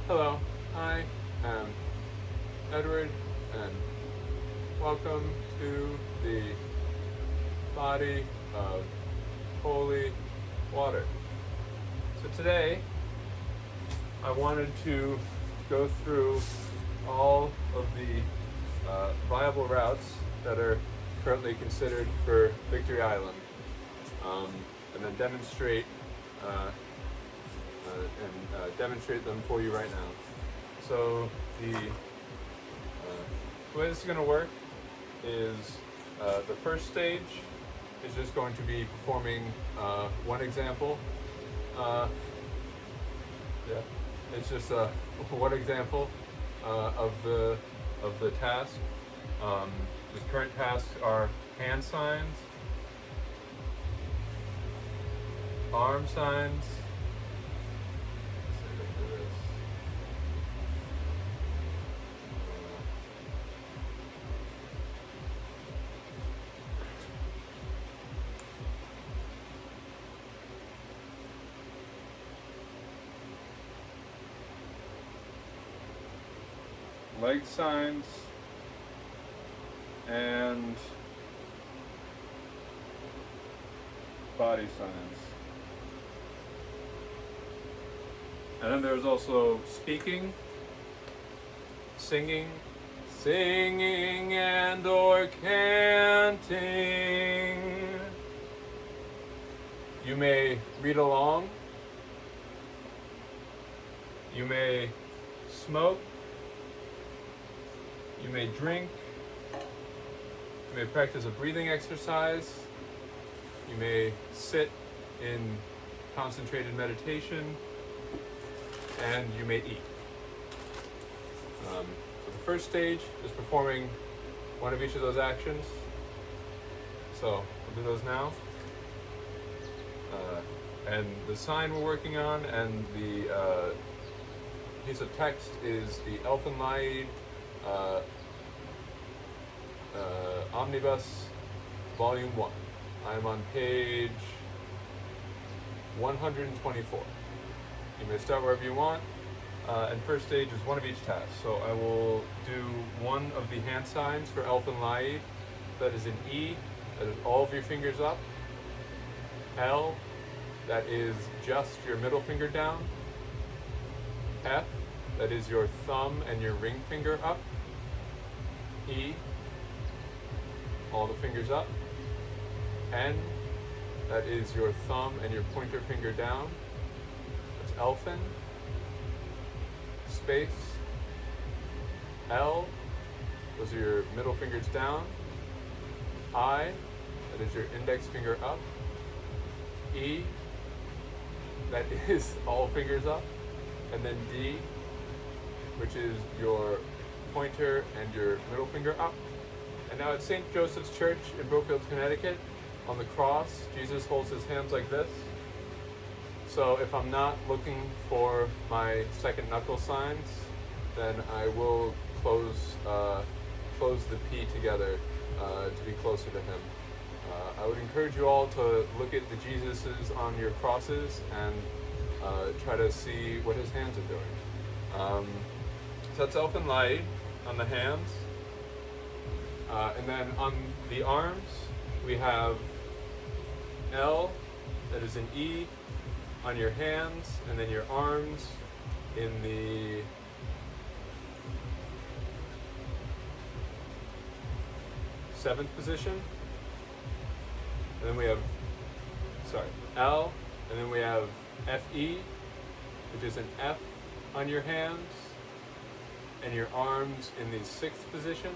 Hello, I am Edward, and welcome to the body of holy water. So today, I wanted to go through all of the viable routes that are currently considered for Victory Island, and then demonstrate demonstrate them for you right now. So the way this is going to work is the first stage is just going to be performing one example. It's just one example of the task. The current tasks are hand signs, arm signs. Leg signs and body signs. And then there's also speaking, singing and or canting. You may read along. You may smoke. You may drink. You may practice a breathing exercise. You may sit in concentrated meditation. And you may eat. So the first stage is performing one of each of those actions. So we'll do those now. And the sign we're working on and the piece of text is the Elfen Lied Omnibus Volume 1. I'm on page 124. You may start wherever you want. And first stage is one of each task. So I will do one of the hand signs for Elfen Lied. That is an E, that is all of your fingers up. L, that is just your middle finger down. F, that is your thumb and your ring finger up. E, all the fingers up. N, that is your thumb and your pointer finger down. That's Elfen. Space. L, those are your middle fingers down. I, that is your index finger up. E, that is all fingers up. And then D, which is your pointer and your middle finger up. And now at St. Joseph's Church in Brookfield, Connecticut, on the cross, Jesus holds his hands like this. So if I'm not looking for my second knuckle signs, then I will close the P together to be closer to him. I would encourage you all to look at the Jesuses on your crosses and try to see what his hands are doing. So that's Elfen Lied on the hands. And then on the arms, we have L, that is an E, on your hands, and then your arms in the seventh position. And then we have, L, and then we have FE, which is an F on your hands, and your arms in the sixth position.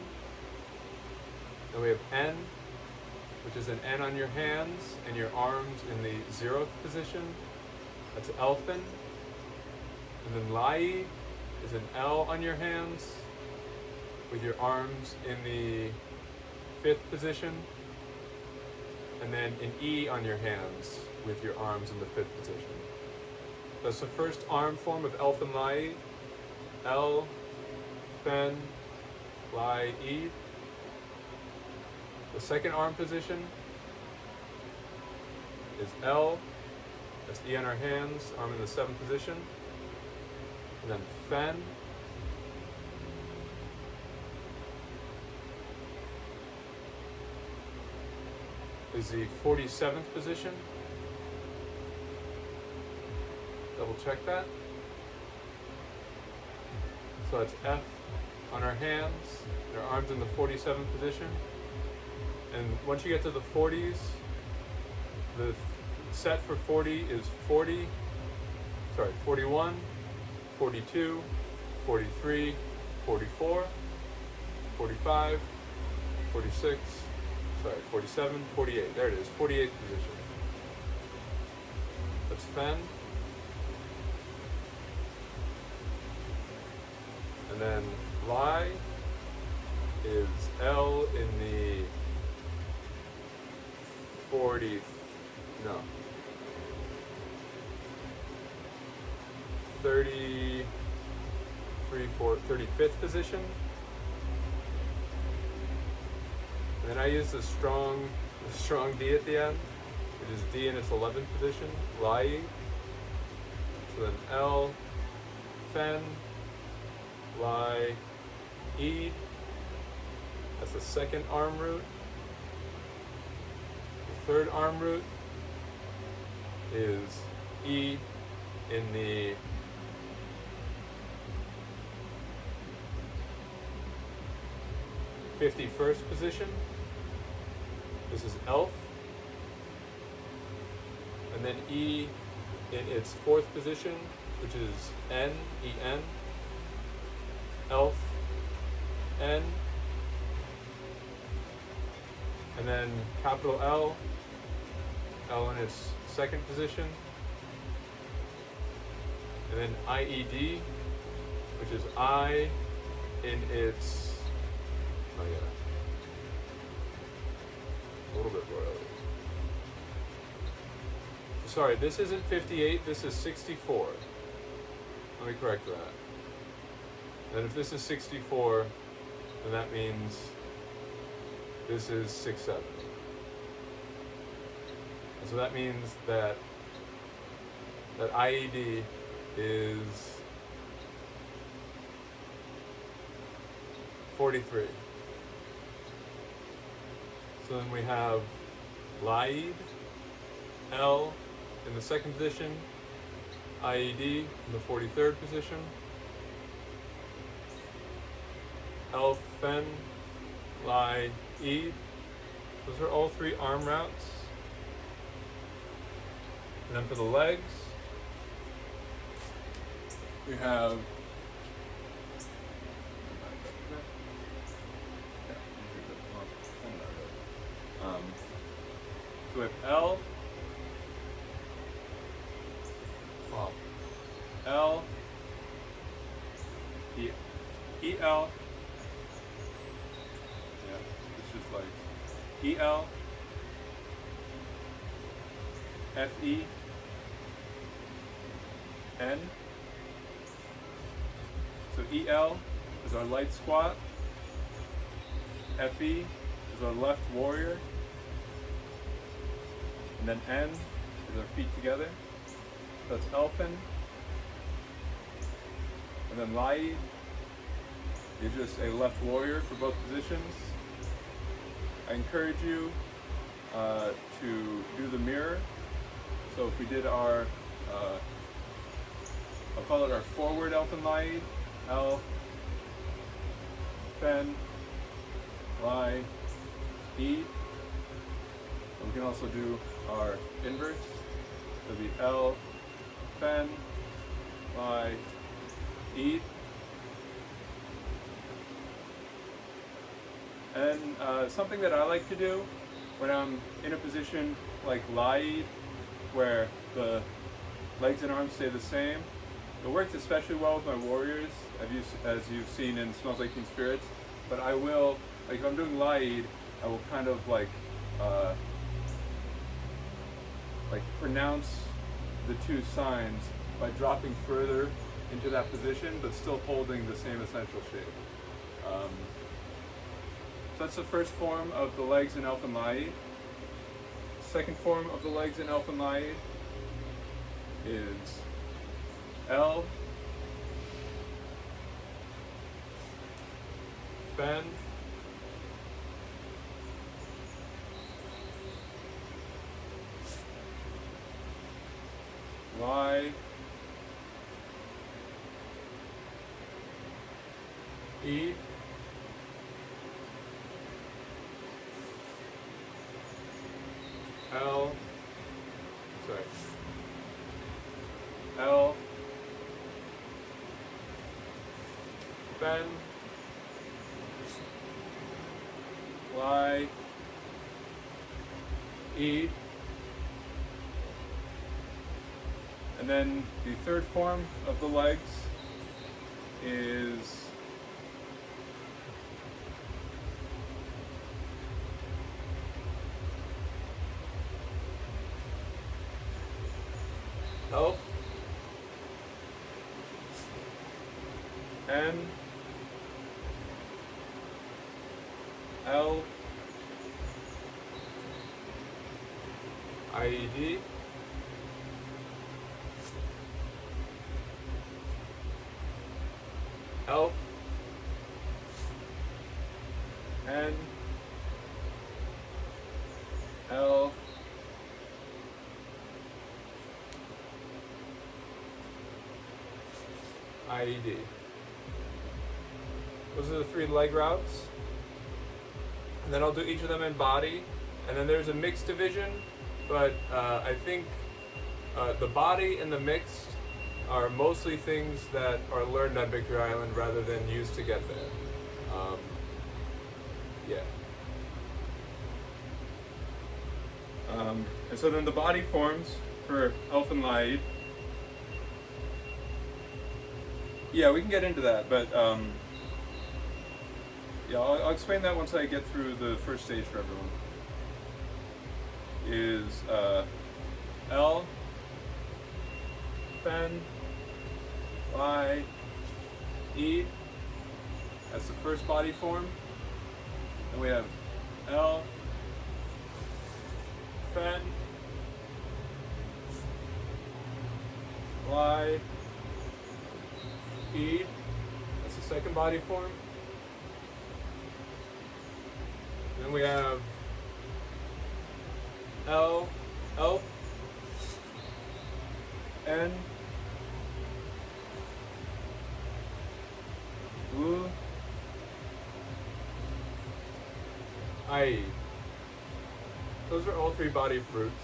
Then we have N, which is an N on your hands, and your arms in the 0th position. That's Elfen. And then Lied is an L on your hands, with your arms in the 5th position. And then an E on your hands, with your arms in the 5th position. That's the first arm form of Elfen Lied. L, Fen, Lied. The second arm position is L. That's E on our hands, arm in the 7th position. And then Fen. Is the 47th position. Double check that. So that's F on our hands, and our arms in the 47th position. And once you get to the 40s, the set for 40 is 41, 42, 43, 44, 45, 46, 47, 48. There it is, 48th position. That's Fen. And then Lie is L in the 35th position. And then I use the strong D at the end, which is D in its 11th position, Lai. So then L, Fen, Lai, E. That's the second arm root. The third arm root is E in the 51st position. This is Elf. And then E in its 4th position, which is N, E-N. Elf, N. And then capital L, L in its 2nd position. And then IED, which is I in its, a little bit more early. Sorry, this isn't 58, this is 64. Let me correct that. Then if this is 64, then that means this is 6-7. And so that means that IED is 43. So then we have Laid, L in the 2nd position, IED in the 43rd position, L, Fen, Lai, E. Those are all 3 arm routes. And then for the legs, we have so we have L, L, E, E-L, it's just like E-L, F-E, N. So E-L is our light squat, F-E is our left warrior, and then N is our feet together. So that's Elfen. And then Lai is just a left warrior for both positions. I encourage you to do the mirror. So if we did our, I'll call it our forward Elfen Lied, L, Fen, Lai, E. And we can also do our inverse. So it'll be L, Fen, Lai, E. And something that I like to do when I'm in a position like Laid, where the legs and arms stay the same, it works especially well with my warriors, as you've seen in Smells Like Teen Spirits. But I will, like if I'm doing Laid, I will kind of like pronounce the 2 signs by dropping further into that position, but still holding the same essential shape. So that's the first form of the legs in Elfen Lied. Second form of the legs in Elfen Lied is L, Fen, Lie, E, L, sorry, L, Fen, Lie, E, and then the third form of the legs is Elf, N, L, IED, Elf, N, L, IED. Those are the 3 leg routes. And then I'll do each of them in body. And then there's a mixed division, but I think the body and the mixed are mostly things that are learned on Victory Island rather than used to get there. Yeah. And so then the body forms for Elfen Lied. Yeah, we can get into that, but yeah, I'll explain that once I get through the first stage for everyone. Is L, Fen, Lie, E. That's the first body form. Then we have L, Fen, Lie, E. That's the second body form. Then we have L, Elf, N, U, I. Those are all 3 body roots.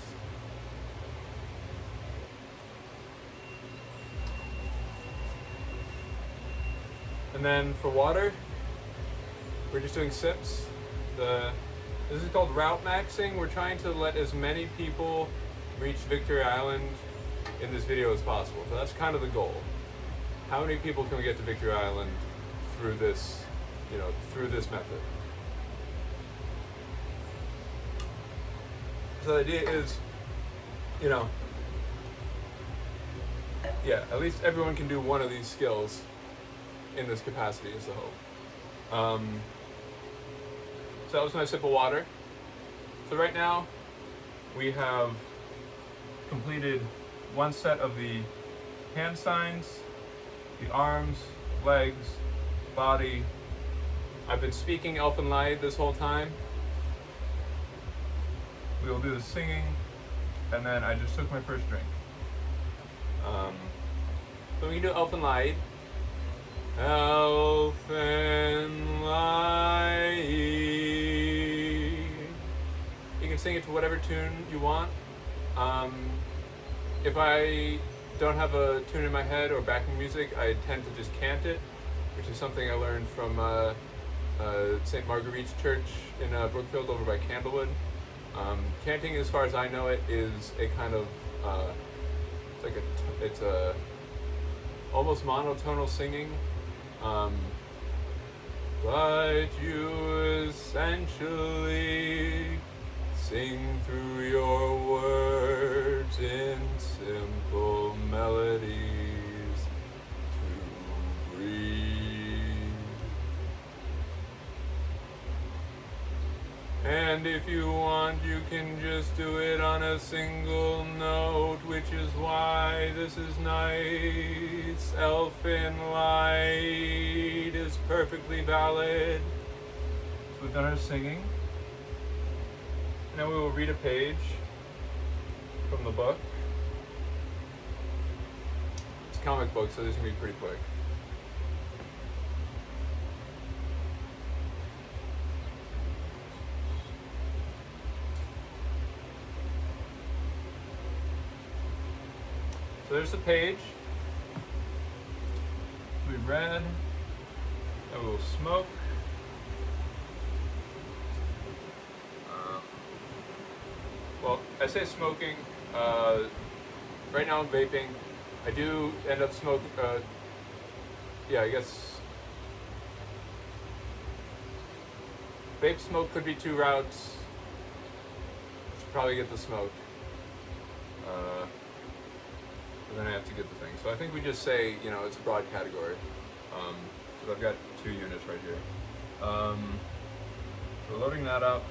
And then for water, we're just doing sips. This is called route maxing. We're trying to let as many people reach Victory Island in this video as possible. So that's kind of the goal. How many people can we get to Victory Island through this, through this method? So the idea is, yeah, at least everyone can do one of these skills in this capacity is the hope. So that was my sip of water. So right now, we have completed one set of the hand signs, the arms, legs, body. I've been speaking Elfen Lied this whole time. We will do the singing, and then I just took my first drink. So we can do Elfen Lied. Elfen Lied. You can sing it to whatever tune you want. If I don't have a tune in my head or backing music, I tend to just chant it, which is something I learned from St. Marguerite's Church in Brookfield over by Candlewood. Chanting, as far as I know it, is a kind of it's a almost monotonal singing. But you essentially sing through your words in simple melodies to breathe. And if you want, you can just do it on a single note, which is why this is nice. Elfen Lied is perfectly valid. So we've done our singing. Now we will read a page from the book. It's a comic book, so this is going to be pretty quick. So there's the page. We read. And we will smoke. Well, I say smoking. Right now I'm vaping. I do end up smoking. Yeah, I guess vape smoke could be two routes. Should probably get the smoke. But then I have to get the thing. So I think we just say, you know, it's a broad category. So I've got 2 units right here. So loading that up.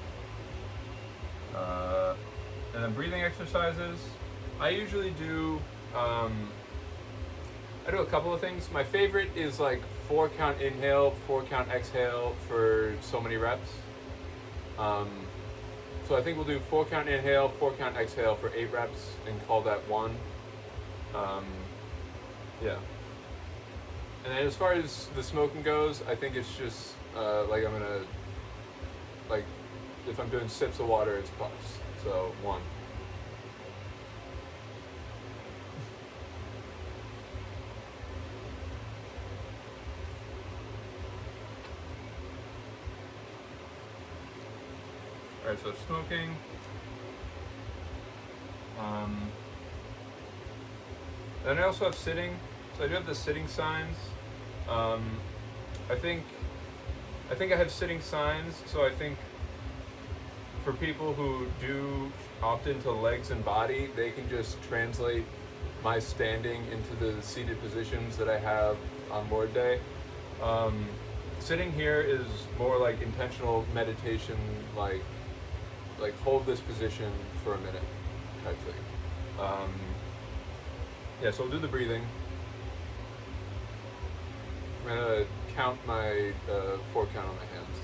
And then breathing exercises. I usually do, I do a couple of things. My favorite is like 4 count inhale, 4 count exhale for so many reps. So I think we'll do 4 count inhale, 4 count exhale for 8 reps and call that 1. Yeah. And then as far as the smoking goes, I think it's just like I'm gonna, like if I'm doing sips of water, it's puffs. So 1. Alright, so smoking. Then I also have sitting. So I do have the sitting signs. I think I have sitting signs, so I think for people who do opt into legs and body, they can just translate my standing into the seated positions that I have on board day. Sitting here is more like intentional meditation, like hold this position for a minute type thing. Yeah, so we'll do the breathing. I'm gonna count my 4 count on my hands.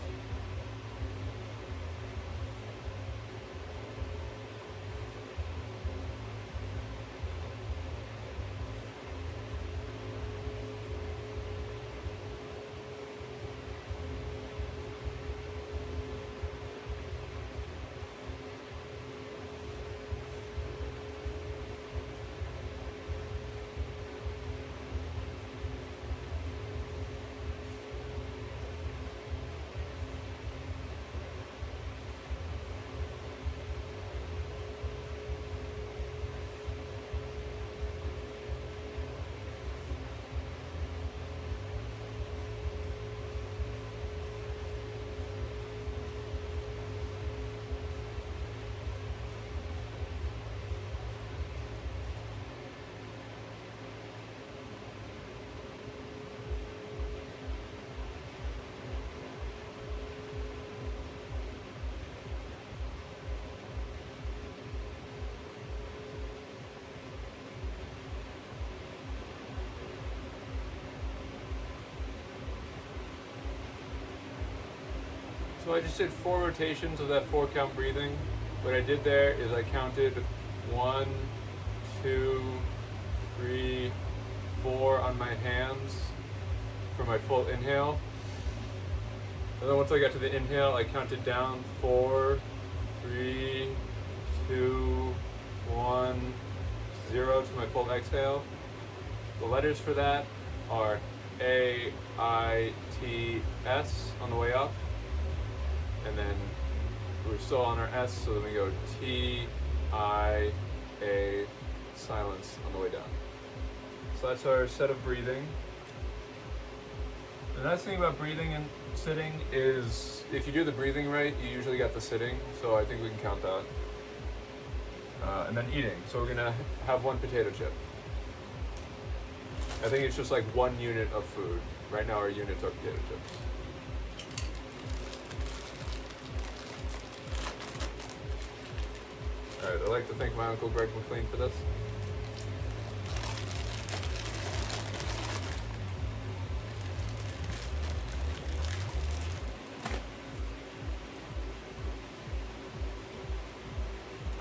So I just did 4 rotations of that 4 count breathing. What I did there is I counted 1, 2, 3, 4 on my hands for my full inhale. And then once I got to the inhale, I counted down 4, 3, 2, 1, 0 to my full exhale. The letters for that are A, I, T, S on the way up. And then we're still on our S, so then we go T, I, A, silence on the way down. So that's our set of breathing. The nice thing about breathing and sitting is if you do the breathing right, you usually got the sitting, so I think we can count that. And then eating. So we're gonna have 1 potato chip. I think it's just like 1 unit of food. Right now our units are potato chips. Alright, I'd like to thank my Uncle Greg McLean for this.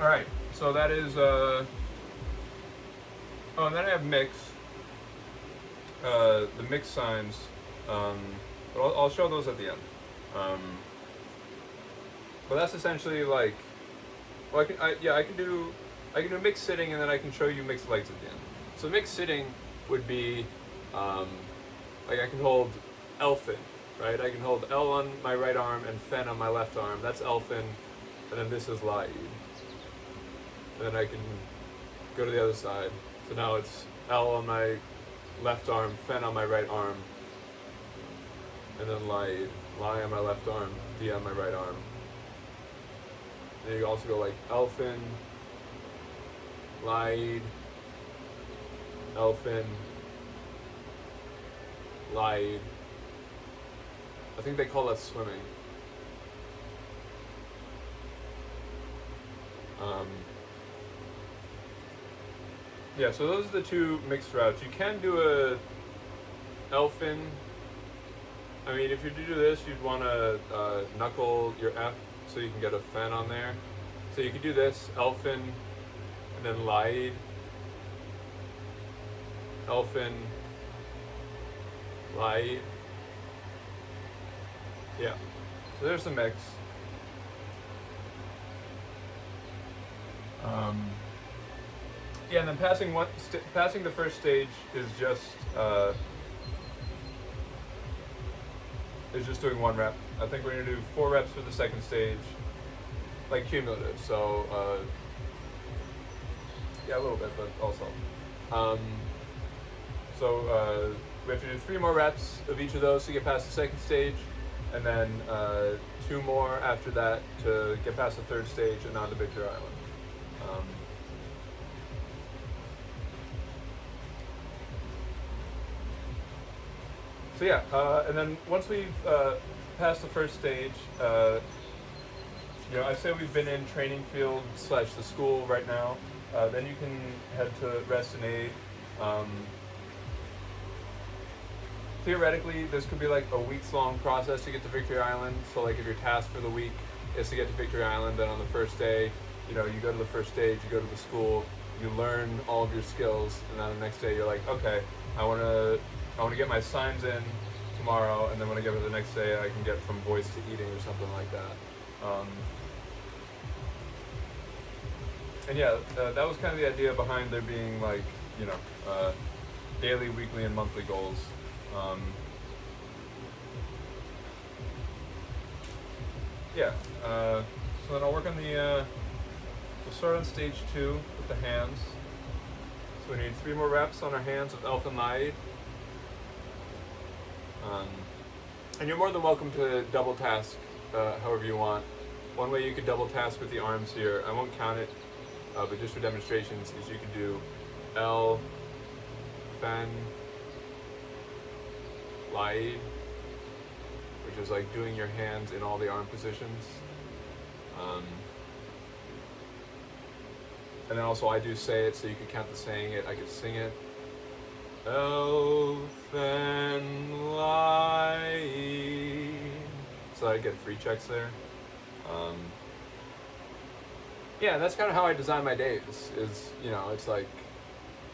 All right, so that is, oh, and then I have mix, the mix signs, but I'll show those at the end. But that's essentially like, well, I can do mixed sitting, and then I can show you mixed legs at the end. So mixed sitting would be, like I can hold Elfen, right? I can hold L on my right arm and Fen on my left arm. That's Elfen, and then this is Lied. And then I can go to the other side. So now it's L on my left arm, Fen on my right arm, and then Lied. Lie on my left arm, D on my right arm. Then you also go like Elfen, Lied, Elfen, Lied. I think they call that swimming. Yeah, so those are the two mixed routes. You can do a Elfen. I mean, if you do this, you'd want to knuckle your F so you can get a Fen on there. So you could do this, Elfen, and then Lied, Elfen, Lied. Yeah, so there's the mix. Yeah, and then passing the first stage is just doing one rep. I think we're gonna do 4 reps for the second stage, like cumulative. So yeah, a little bit, but also. So we have to do 3 more reps of each of those to get past the second stage, and then 2 more after that to get past the third stage and on to Victory Island. So yeah, and then once we've passed the first stage, you know, I say we've been in training field / the school right now. Then you can head to rest and aid. Theoretically, this could be like a weeks-long process to get to Victory Island. So like if your task for the week is to get to Victory Island, then on the first day, you know, you go to the first stage, you go to the school, you learn all of your skills, and then the next day you're like, okay, I want to get my signs in tomorrow, and then when I get to the next day, I can get from voice to eating or something like that. And yeah, that was kind of the idea behind there being like, you know, daily, weekly, and monthly goals. Yeah, so then I'll work on we'll start on stage 2 with the hands. So we need 3 more reps on our hands of Elfen Lied. And you're more than welcome to double task however you want. One way you could double task with the arms here, I won't count it, but just for demonstrations, is you could do L, Fen, Lied, which is like doing your hands in all the arm positions. And then also I do say it, so you could count the saying it. I could sing it. Elfen Lied. So I get free checks there. Yeah, that's kind of how I design my days. Is, you know, it's like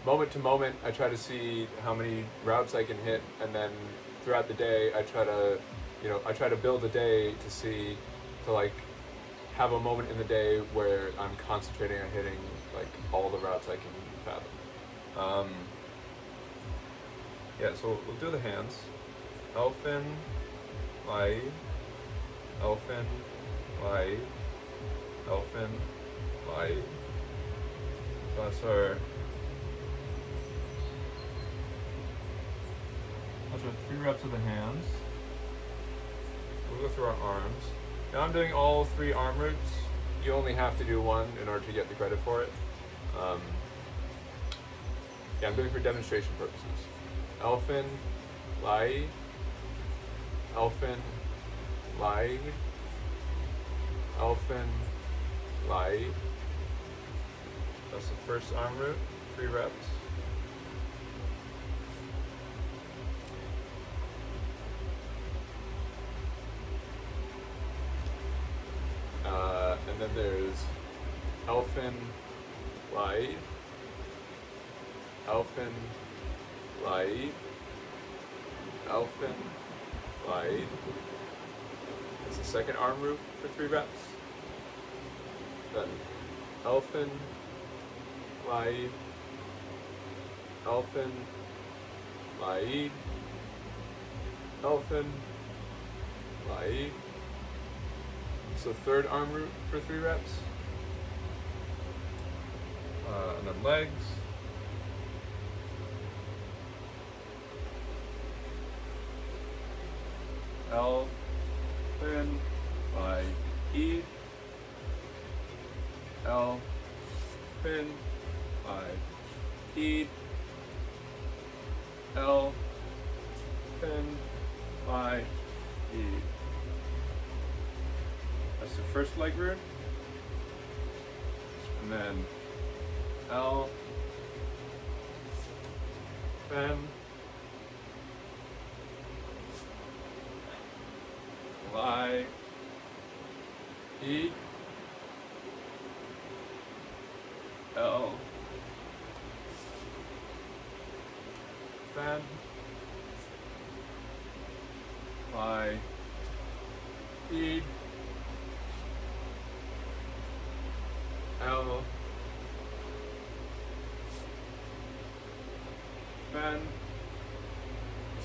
moment to moment. I try to see how many routes I can hit, and then throughout the day, I try to build a day to like have a moment in the day where I'm concentrating on hitting like all the routes I can fathom. Yeah, so we'll do the hands. Elfen Lied, Elfen Lied, Elfen Lied. So that's our 3 reps of the hands. We'll go through our arms. Now I'm doing all 3 arm routes. You only have to do one in order to get the credit for it. Yeah, I'm doing it for demonstration purposes. Elfen Lied, Elfen Lied, Elfen Lied. That's the first arm route, 3 reps. And then there's Elfen Elfen Lied. Elfen Lied. That's the second arm root for 3 reps. Then Elfen Lied. Elfen Lied. Elfen Lied. So third arm root for 3 reps. And then legs. Elfen Lied. Elfen Lied. Elfen Lied. That's the first leg root. And then Elfen Lied. Elfen Lied.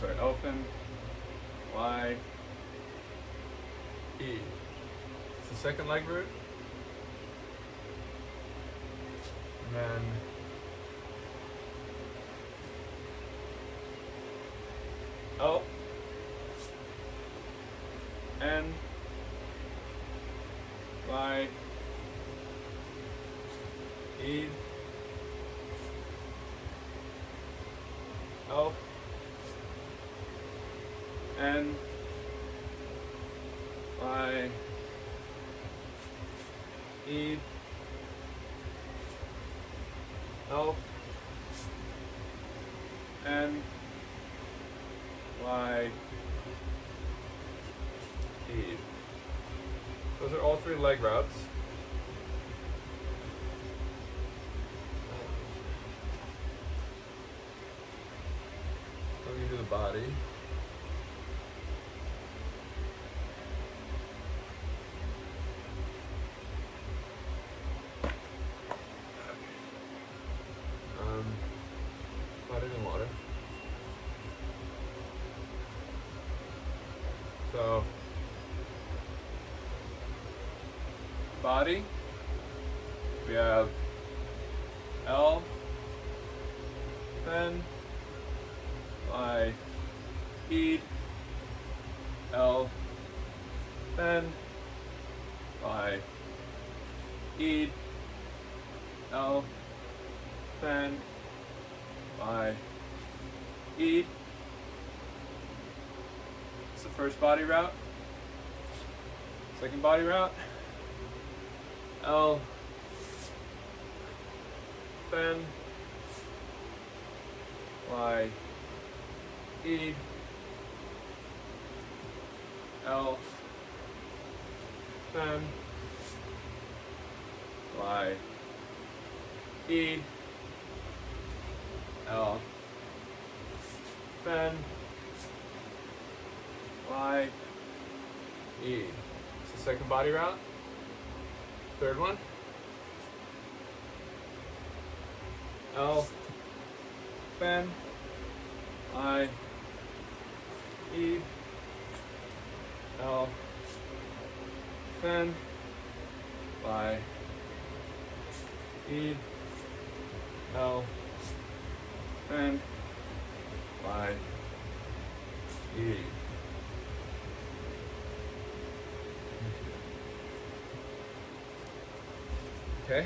Elfen Lied. It's the second leg root. And then O N Y E O N Y E O N Y E. Those are all 3 leg routes. Let me do the body. Body and water. So, body, we have Elfen Lied. Elfen Lied. Elfen Lied. It's the first body route. Second body route. Elfen Lied. Elfen Lied. Elfen Lied. It's the second body route. Third one. Elfen Lied. Elfen Lied. Elfen Lied. Okay.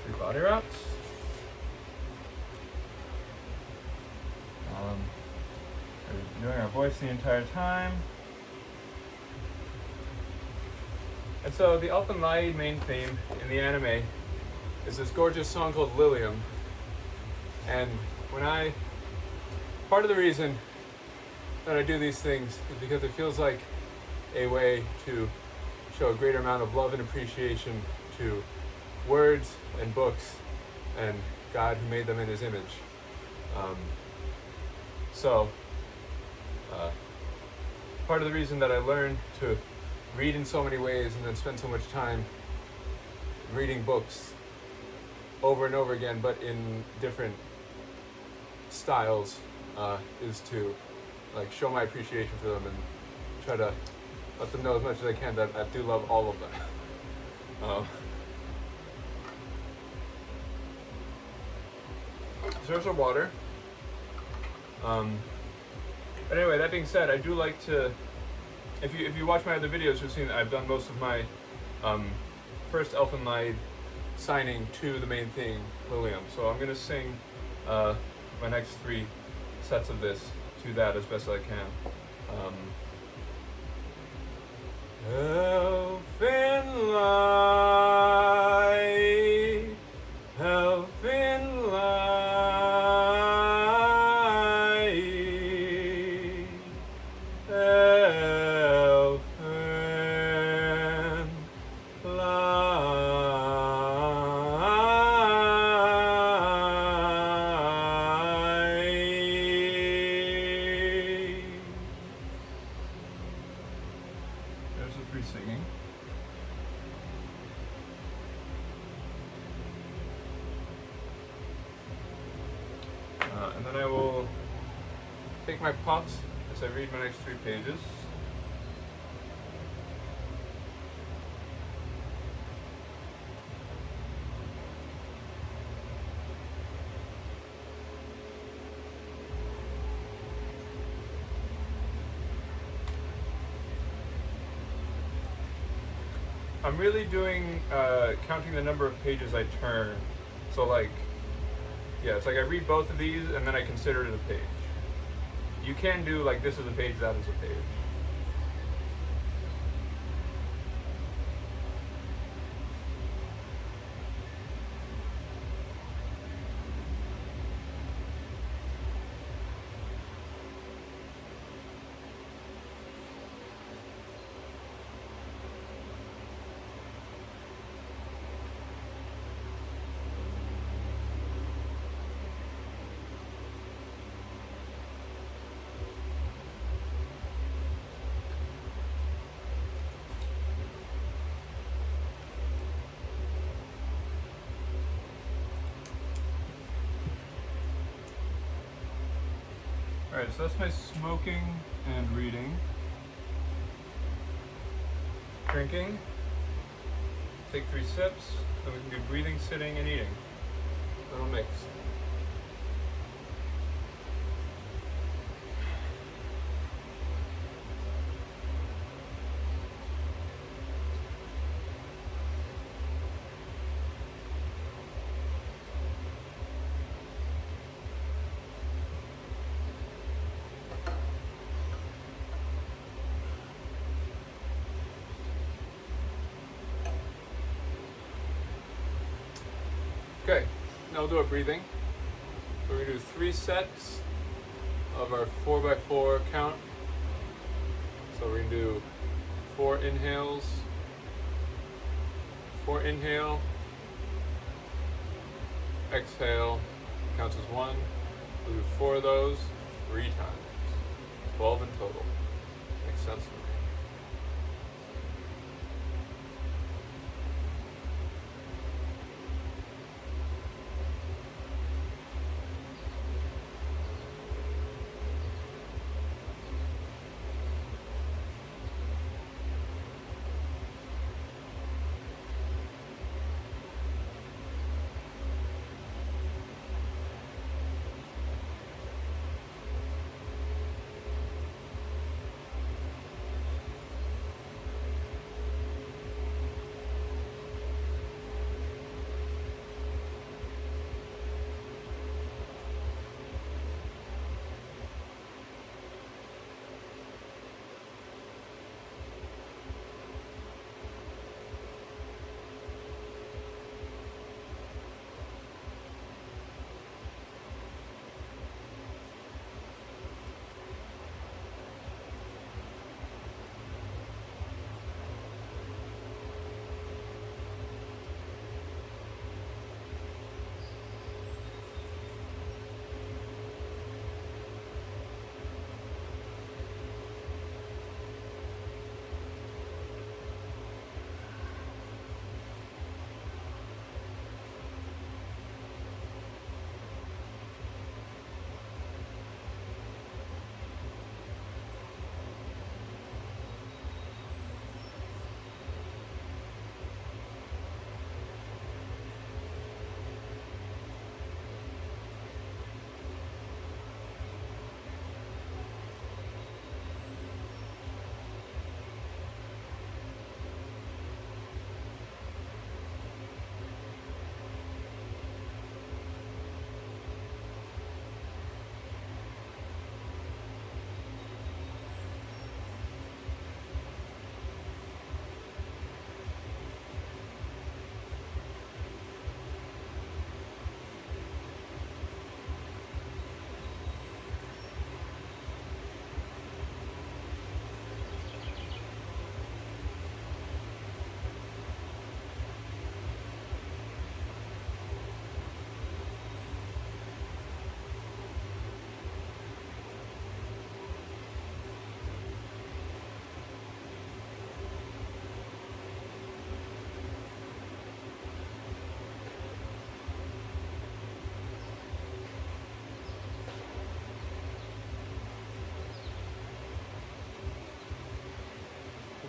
3 body routes. We're doing our voice the entire time. And so the Elfen Lied main theme in the anime is this gorgeous song called Lilium. And part of the reason that I do these things is because it feels like a way to show a greater amount of love and appreciation to words and books and God who made them in His image. So, part of the reason that I learned to read in so many ways and then spend so much time reading books over and over again, but in different styles, is to like show my appreciation for them and try to let them know as much as I can that I do love all of them. So there's our water. But anyway, that being said, I do like to, if you watch my other videos, you've seen that I've done most of my first Elfen Lied signing to the main thing, Lilium. So I'm gonna sing my next 3 sets of this to that as best as I can. Elfen Lied, Elfen Lied, Elfen Lied. There's the 3 singing. And then I will take my puffs as I read my next 3 pages. I'm really doing counting the number of pages I turn. So like, yeah, it's like I read both of these and then I consider it a page. You can do like this is a page, that is a page. Alright, so that's my smoking and reading. Drinking. Take 3 sips, then we can do breathing, sitting, and eating. Little mix. Okay, now we'll do our breathing. We're going to do 3 sets of our 4x4 count. So we're going to do 4 inhales, 4 inhale, exhale, counts as 1. We'll do 4 of those 3 times, 12 in total. Makes sense to me.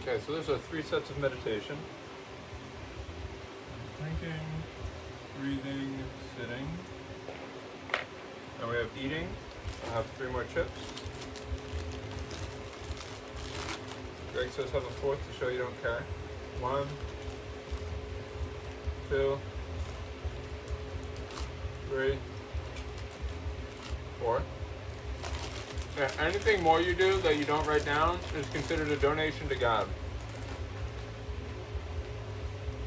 Okay, so those are 3 sets of meditation. Drinking, breathing, sitting. And we have eating. I'll have 3 more chips. Greg says have a 4th to show you don't care. 1, 2, 3, 4. Yeah, anything more you do that you don't write down is considered a donation to God.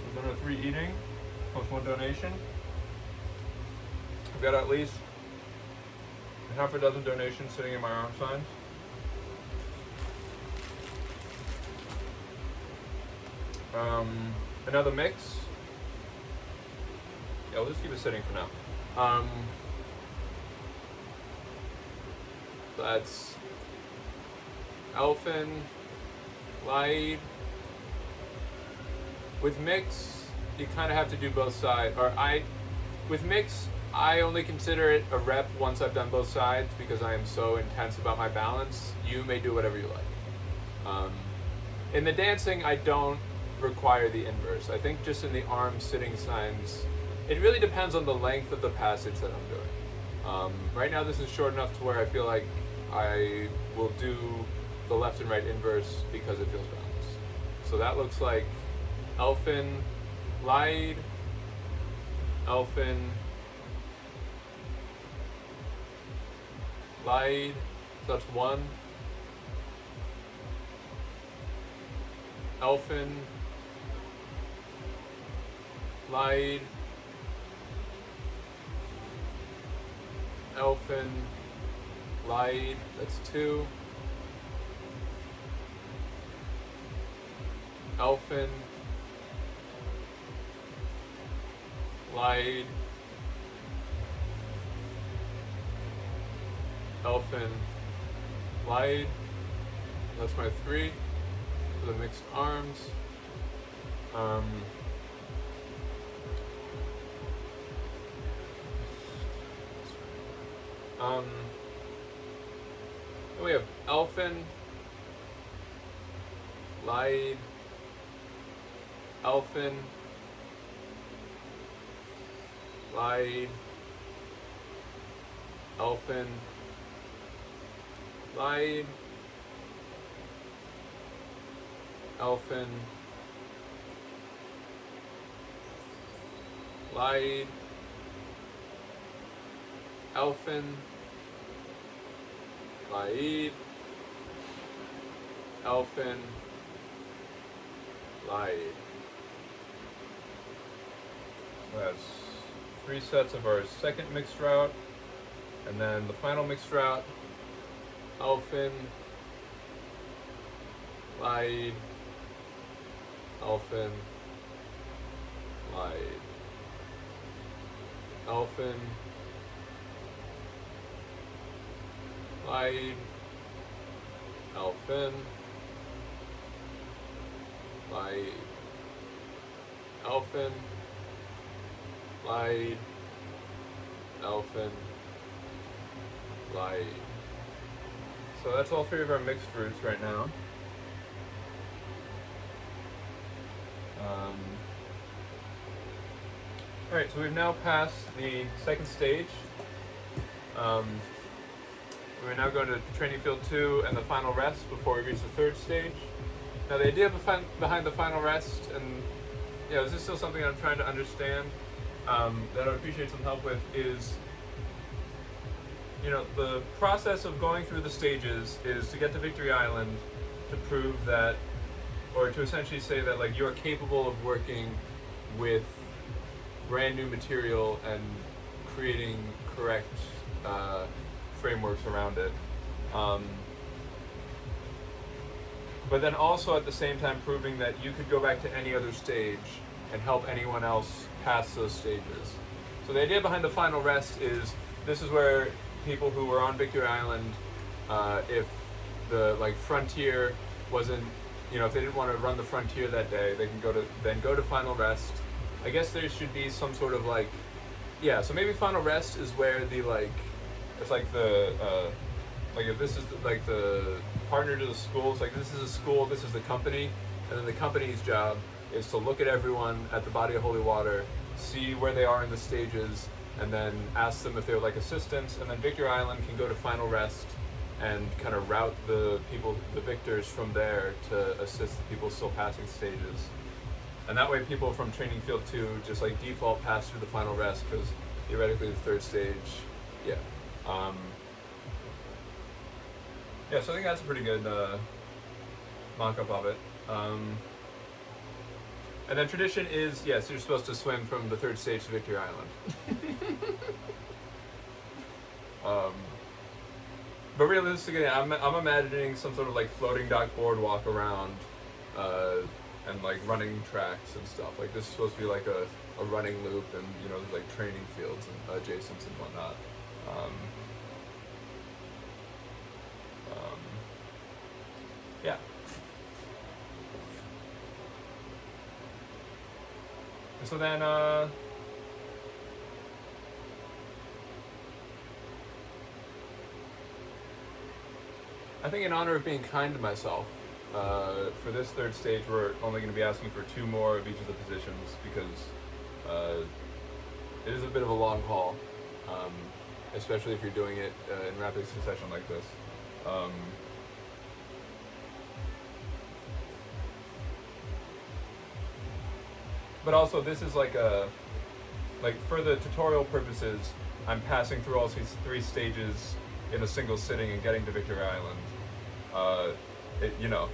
We've done a 3 eating, plus 1 donation. I've got at least half a dozen donations sitting in my arm signs. Another mix. Yeah, we'll just keep it sitting for now. That's Elfen Lied. With mix, you kind of have to do both sides. With mix, I only consider it a rep once I've done both sides because I am so intense about my balance. You may do whatever you like. In the dancing, I don't require the inverse. I think just in the arm sitting signs, it really depends on the length of the passage that I'm doing. Right now this is short enough to where I feel like I will do the left and right inverse because it feels balanced. So that looks like Elfen Lied, Elfen Lied, so that's 1. Elfen Lied, Elfen Lied, that's 2. Elfen Lied, Elfen Lied, that's my 3 for the mixed arms. Then we have Elfen Lied, Elfen Lied, Elfen Lied, Elfen Lied, Elfen Lied, Elfen Lied. That's 3 sets of our second mixed route, and then the final mixed route, Elfen Lied, Elfen Lied, Elfen Lied, Elfen Lied, Elfen Lied, Elfen Lied. So that's all 3 of our mixed fruits right now. Alright, so we've now passed the second stage. We're now going to training field 2 and the final rest before we reach the 3rd stage. Now the idea behind the final rest, and this is still something I'm trying to understand, that I would appreciate some help with, is the process of going through the stages is to get to Victory Island to prove that, or to essentially say that like you're capable of working with brand new material and creating correct frameworks around it. But then also at the same time proving that you could go back to any other stage and help anyone else pass those stages. So the idea behind the final rest is this is where people who were on Victory Island, if the frontier wasn't, if they didn't want to run the frontier that day, they can go to final rest. I guess there should be some sort of so maybe final rest is where it's like the if this is the partner to the school, it's like this is a school, this is the company, And then the company's job is to look at everyone at the body of holy water, see where they are in the stages, and then ask them if they would like assistance. And then Victory Island can go to final rest and kind of route the people, the victors, from there to assist the people still passing stages. And that way people from Training Field 2 just like default pass through the final rest, because theoretically the third stage, yeah. Yeah, so I think that's a pretty good mock-up of it. And then tradition is, yes, you're supposed to swim from the third stage to Victory Island. But realistically, I'm imagining some sort of like floating dock boardwalk around, and like running tracks and stuff. Like this is supposed to be like a running loop, and you know, there's like training fields and adjacents and whatnot. Yeah. And so then, I think in honor of being kind to myself, for this third stage, we're only going to be asking for 2 more of each of the positions, because it is a bit of a long haul, especially if you're doing it in rapid succession like this. But also, this is like for the tutorial purposes, I'm passing through all these 3 stages in a single sitting and getting to Victory Island. You know,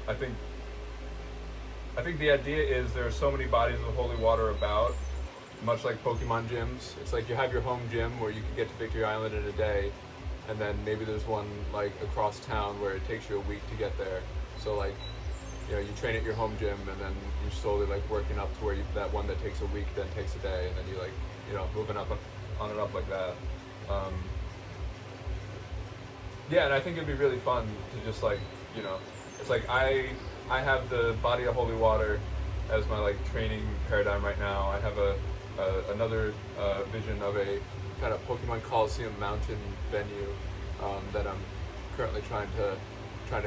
I think the idea is there are so many bodies of holy water about, much like Pokemon gyms. It's like you have your home gym where you can get to Victory Island in a day, and then maybe there's one like across town where it takes you a week to get there. So like, you know, you train at your home gym, and then you're slowly like working up to where that one that takes a week then takes a day, and then you like, you know, moving up on and up like that. Yeah, and I think it'd be really fun to just like, you know, it's like I have the body of holy water as my like training paradigm right now. I have another vision of a kind of Pokemon Coliseum mountain venue that I'm currently trying to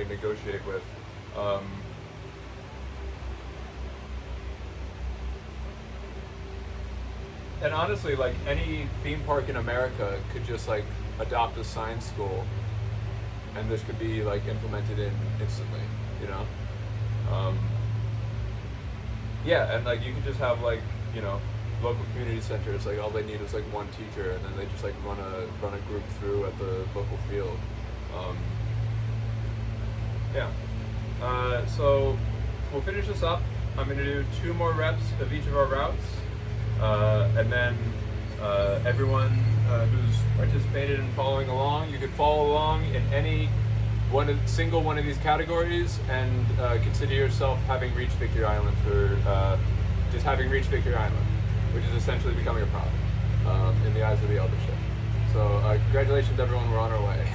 negotiate with. And honestly, like any theme park in America could just like adopt a science school, and this could be like implemented in instantly, you know? Yeah, and like you could just have like, you know, local community centers, like all they need is like one teacher, and then they just like run a group through at the local field. Yeah. So we'll finish this up. I'm gonna do 2 more reps of each of our routes. And then everyone who's participated in following along, you could follow along in any single one of these categories, and consider yourself having reached Victory Island for just having reached Victory Island, which is essentially becoming a prophet in the eyes of the eldership. So congratulations, everyone. We're on our way.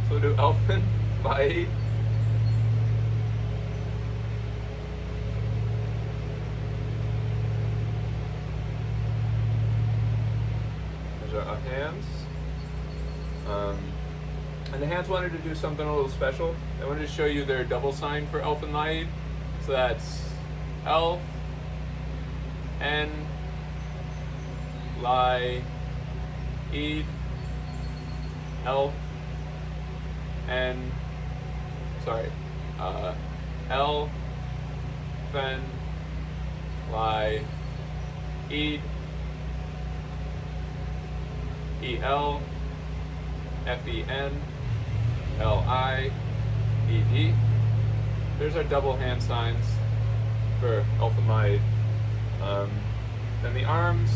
So do Elfen Lied. There's our hands. And the hands wanted to do something a little special. They wanted to show you their double sign for Elfen Lied. So that's Elf, N, Lie, Eid, Elf, N, sorry, L, Fen, Lie, Eid, E-L, F-E-N, L-I-E-D. There's our double hand signs for Elfen Lied. Then the arms.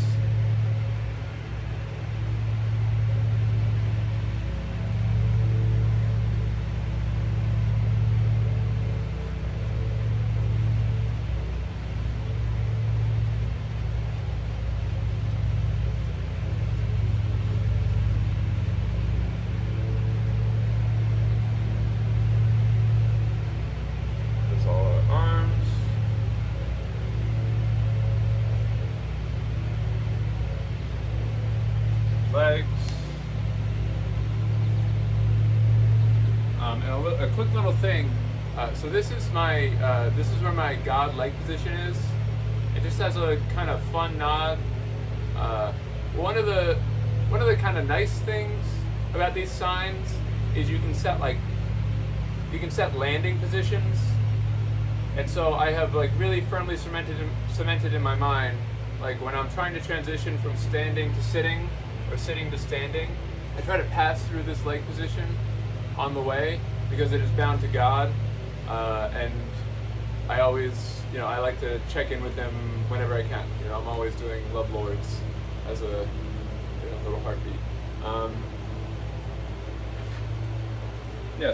a quick little thing. So this is where my God leg position is. It just has a kind of fun nod. One of the kind of nice things about these signs is you can set landing positions, and so I have like really firmly cemented in my mind, like when I'm trying to transition from standing to sitting or sitting to standing, I try to pass through this leg position on the way because it is bound to God, and I always, I like to check in with Him whenever I can. I'm always doing Love Lords as a little heartbeat.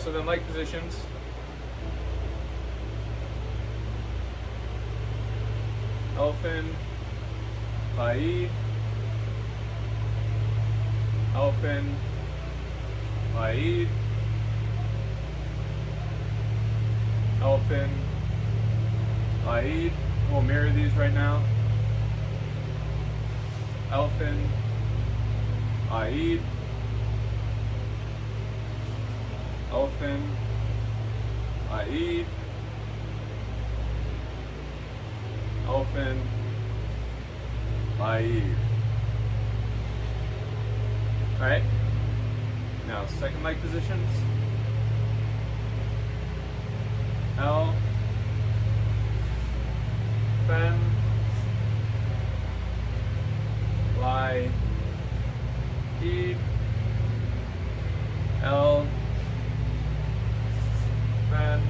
So then leg positions. Elfen Lied. Elfen Lied. Elfen Lied. We'll mirror these right now. Elfen Lied. Elfen Lied. Elfen Lied. Alright. Now second leg positions. L. Fen. Lied. L. Fen.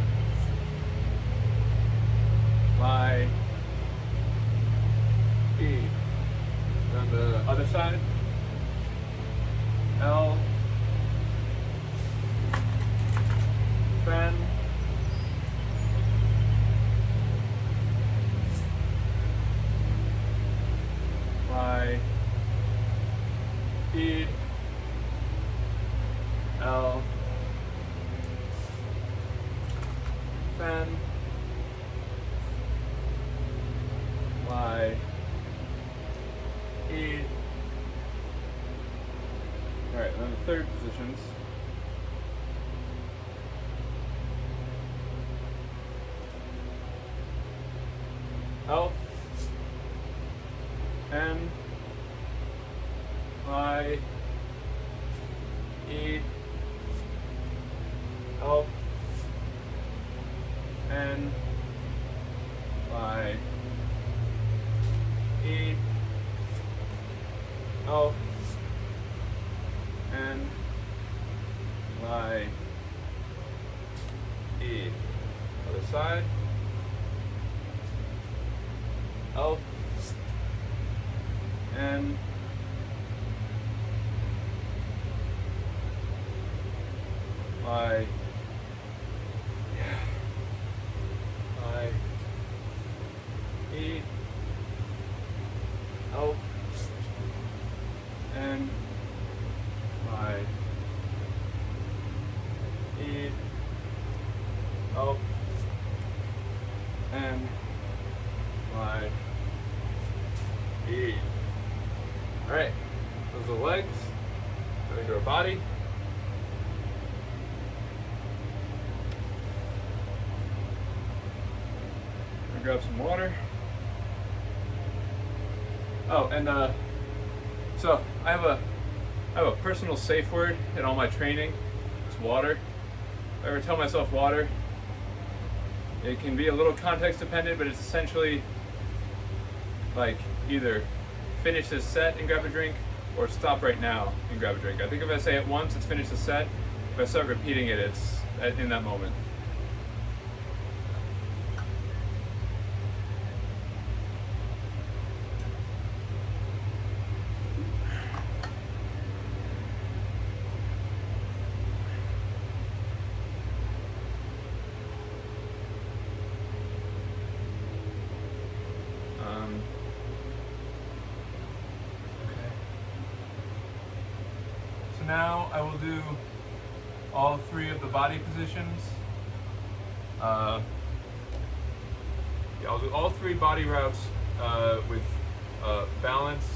Lied. On the other side. L. Fen. Lied. L. Fen. Lied. Alright, then the third positions. Elf. N. I. E. Elf. N. I. E. Elf. N. Y. E. Other side. Elf. N. Y. I. E. Elf. N. Y. E. Elf. N. Y. E. Alright, those are the legs. Moving to our body. I'm gonna grab some water. Oh, and so I have a personal safe word in all my training. It's water. If I ever tell myself water, it can be a little context dependent, but it's essentially like either finish this set and grab a drink, or stop right now and grab a drink. I think if I say it once, it's finish the set. If I start repeating it, it's in that moment. Now I will do all three of the body positions. I'll do all three body routes with balanced.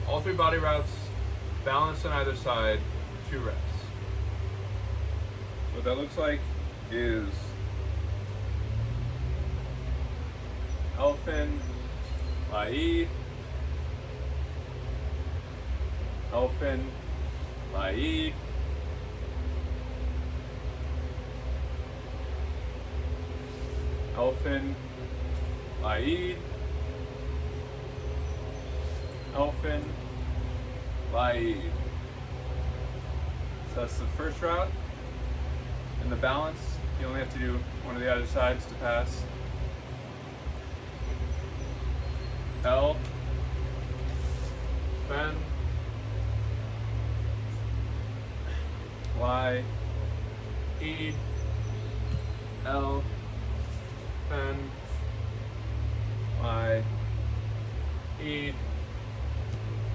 All three body routes balanced on either side, 2 reps. what that looks like is Elfen Lied, Elfen Lied, Elfen Lied, Elfen Lied. So that's the first route. And the balance, you only have to do one of the other sides to pass. L, Fen, Y, E, L, Fen, Y, E,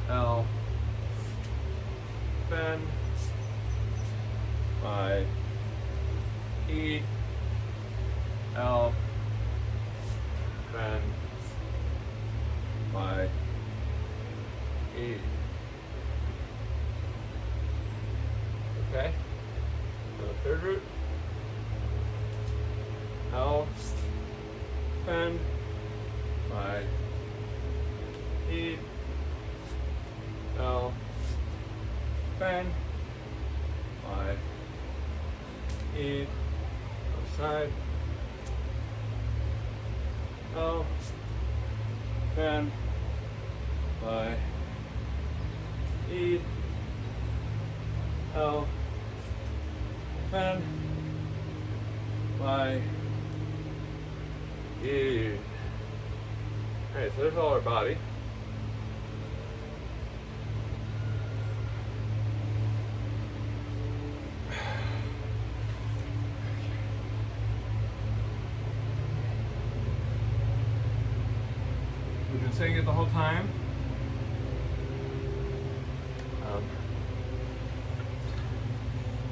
L, Fen, Y, E, L, Fen, Y, E. Okay. The third root. L, Fen, Y, E, L, Fen, Y, E, outside, L, Fen, Y, E, L, Fen, Y, E. Alright, so there's all our body. We've been saying it the whole time.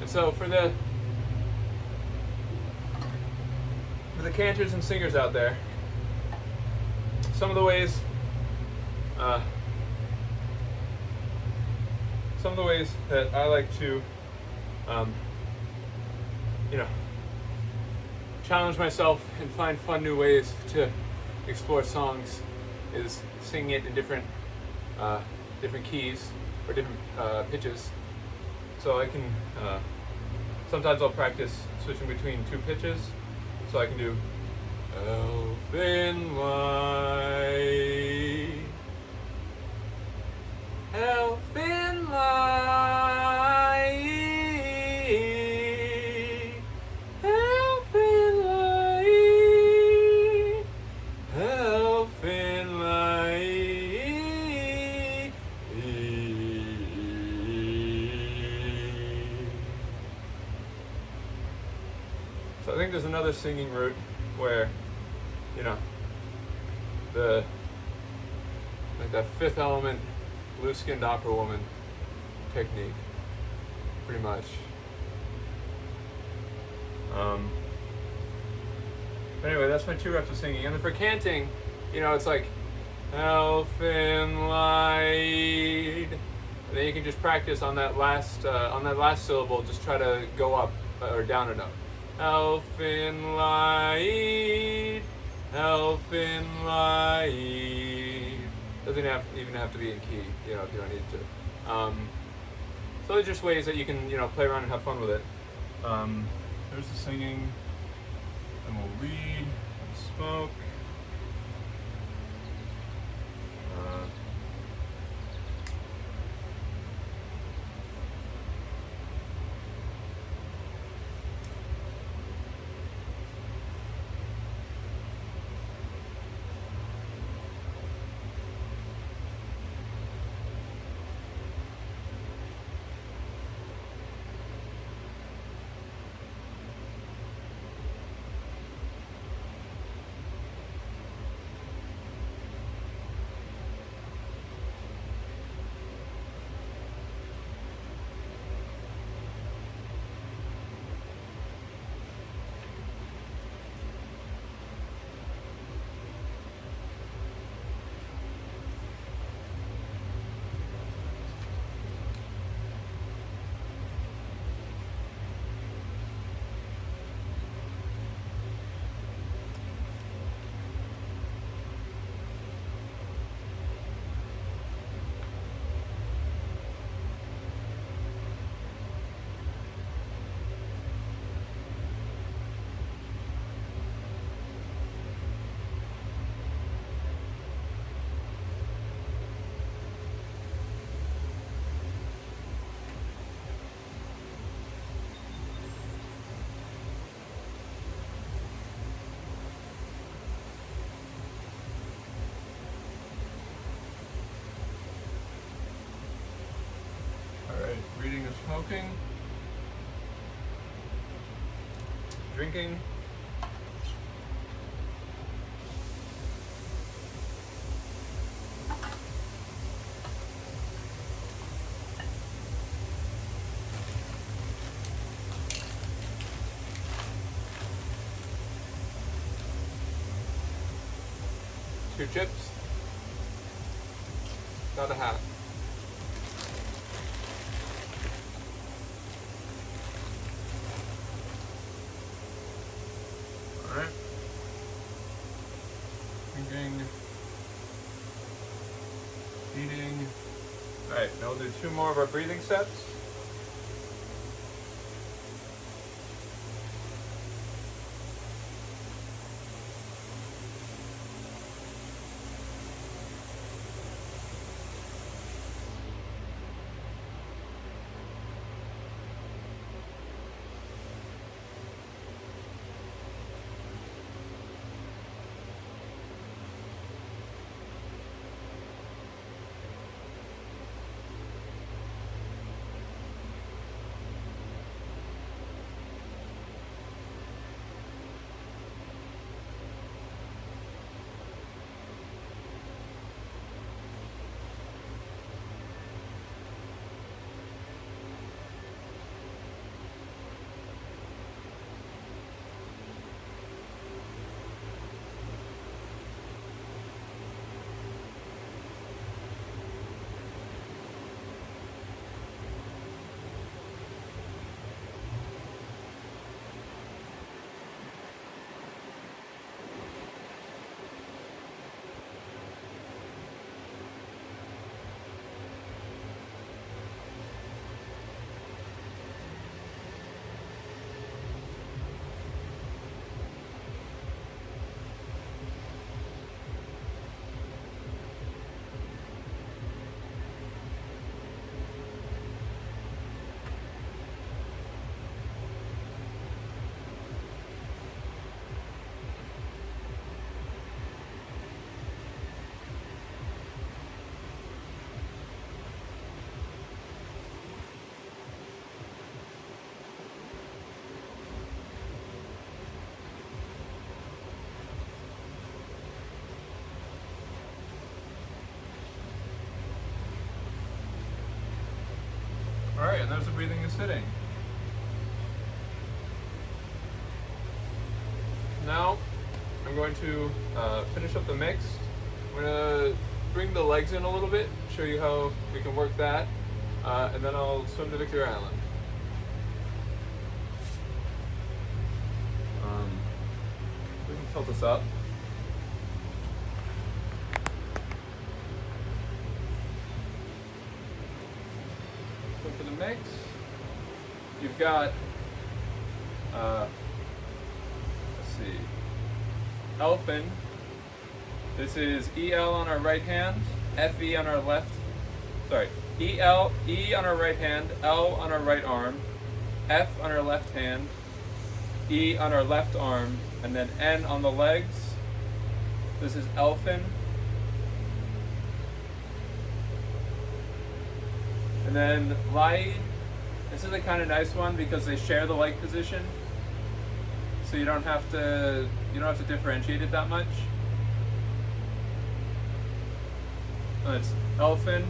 And so for the cantors and singers out there, some of the ways that I like to challenge myself and find fun new ways to explore songs is singing it in different keys or different pitches. So I can sometimes I'll practice switching between two pitches. So I can do Elfen Lied, Elfen Lied, Elfen Lied, Elfen Lied. So I think there's another singing route where, like that Fifth Element blue-skinned opera woman technique, pretty much. But anyway, that's my 2 reps of singing. And then for canting, it's like Elfen Lied, and then you can just practice on that last syllable. Just try to go up or down a note. Elfen Lied, Elfen Lied. Doesn't even have to be in key, if you don't need to. So there's just ways that you can, play around and have fun with it. There's the singing, and we'll read and smoke. smoking, drinking, two chips, got a hat. Alright. Drinking. Eating. Alright, now we'll do two more of our breathing sets. Alright, and there's the breathing and sitting. Now, I'm going to finish up the mix. I'm going to bring the legs in a little bit, show you how we can work that, and then I'll swim to Victory Island. We can tilt this up. So for the mix, you've got, let's see, Elfen. This is EL on our right hand, FE on our left, sorry, E on our right hand, L on our right arm, F on our left hand, E on our left arm, and then N on the legs. This is Elfen. And then Lied. This is a kind of nice one because they share the leg position, so you don't have to differentiate it that much. It's Elfen,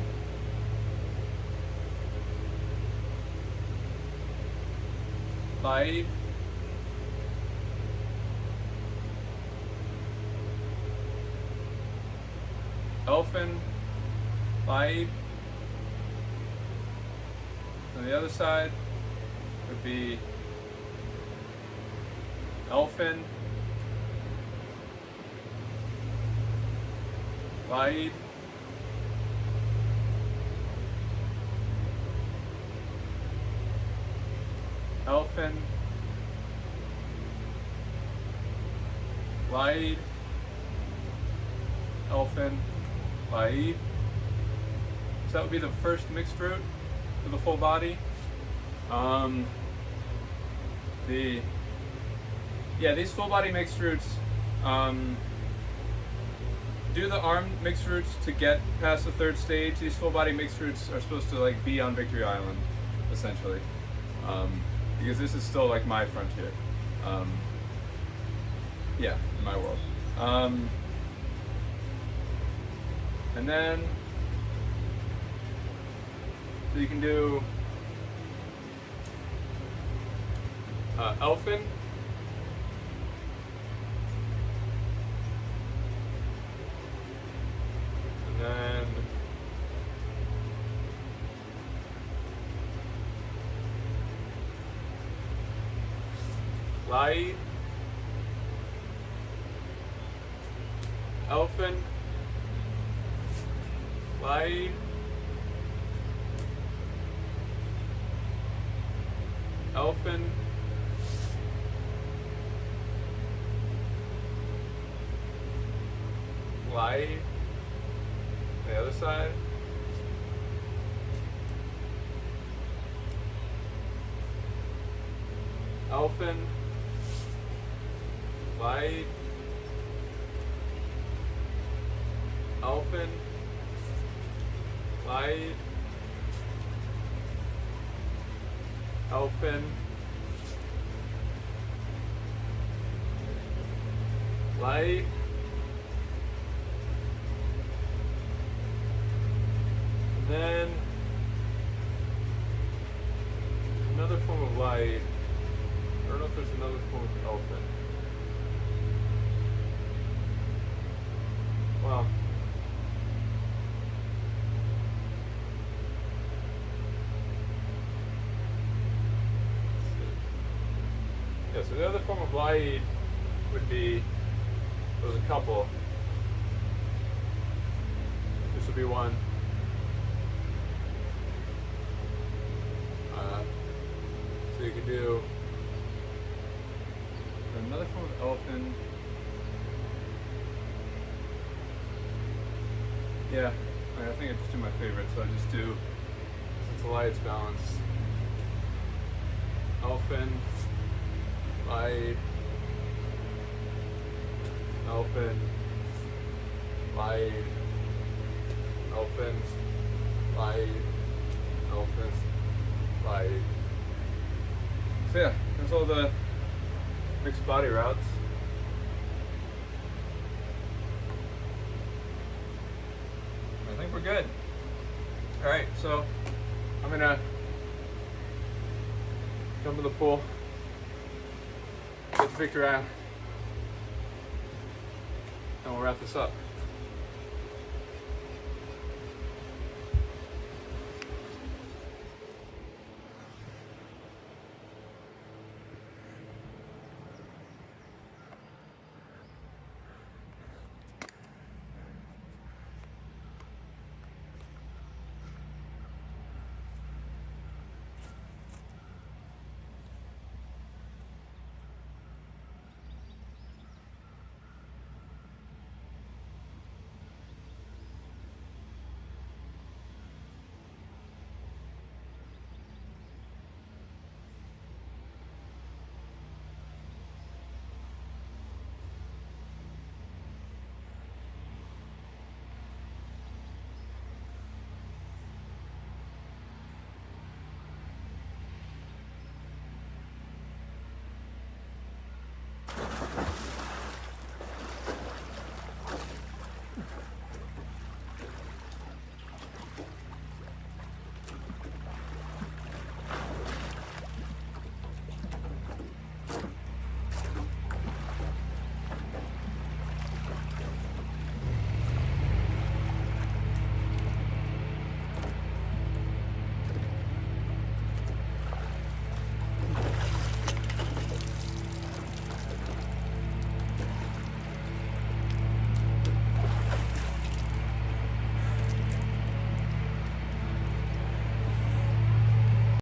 Lied, Elfen, Lied. On the other side would be Elfen, Lied, Elfen, Lied, Elfen, Lied. So that would be the first mixed route for the full body. These full body mixed routes, do the arm mixed routes to get past the third stage. These full body mixed routes are supposed to like be on Victory Island. essentially, because this is still like my frontier. Yeah, in my world. And then, so you can do Elfen. And then Lied. Elfen Lied. Elfen Lied. The other side. Elfen Lied. Elfen Lied. Elfen Lied. And then another form of light. I don't know if there's another form of Elfen. Well, yeah, so the other form of light would be, there's a couple. This would be one. So you can do another form of Elfen. Yeah, I think I just do my favorite, so I just do, since the light's balanced, Elfen, Light, Elfen, Light, Elfen, Light, Elfen, Light. So yeah, that's all the mixed body routes. I think we're good. All right, so I'm gonna jump in the pool, get the victory out, and we'll wrap this up.